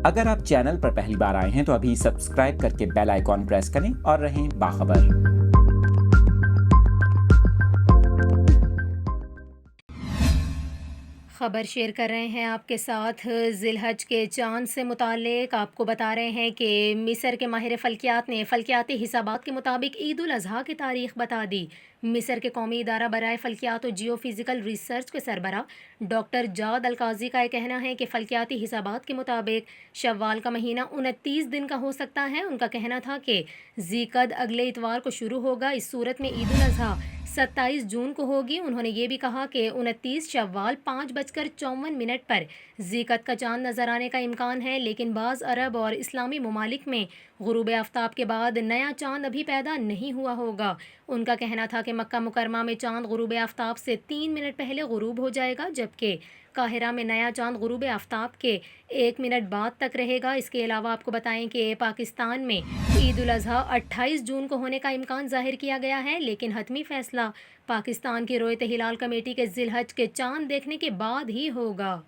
اگر آپ چینل پر پہلی بار آئے ہیں تو ابھی سبسکرائب کر کے بیل آئیکن پریس کریں اور رہیں باخبر۔ خبر شیئر کر رہے ہیں آپ کے ساتھ ذی الحج کے چاند سے متعلق۔ آپ کو بتا رہے ہیں کہ مصر کے ماہر فلکیات نے فلکیاتی حسابات کے مطابق عید الاضحیٰ کی تاریخ بتا دی۔ مصر کے قومی ادارہ برائے فلکیات و جیو فزیکل ریسرچ کے سربراہ ڈاکٹر جاد القاضی کا یہ کہنا ہے کہ فلکیاتی حسابات کے مطابق شوال کا مہینہ 29 دن کا ہو سکتا ہے۔ ان کا کہنا تھا کہ ذی القعدہ اگلے اتوار کو شروع ہوگا، اس صورت میں عید الاضحیٰ 27 جون کو ہوگی۔ انہوں نے یہ بھی کہا کہ 29 شوال 5:54 پر ذی القعدہ کا چاند نظر آنے کا امکان ہے، لیکن بعض عرب اور اسلامی ممالک میں غروب آفتاب کے بعد نیا چاند ابھی پیدا نہیں ہوا ہوگا۔ ان کا کہنا تھا کہ مکہ مکرمہ میں چاند غروب آفتاب سے 3 منٹ پہلے غروب ہو جائے گا، جبکہ قاہرہ میں نیا چاند غروب آفتاب کے 1 منٹ بعد تک رہے گا۔ اس کے علاوہ آپ کو بتائیں کہ پاکستان میں عید الاضحیٰ 28 جون کو ہونے کا امکان ظاہر کیا گیا ہے، لیکن حتمی فیصلہ پاکستان کی رؤیت ہلال کمیٹی کے ذی الحج کے چاند دیکھنے کے بعد ہی ہوگا۔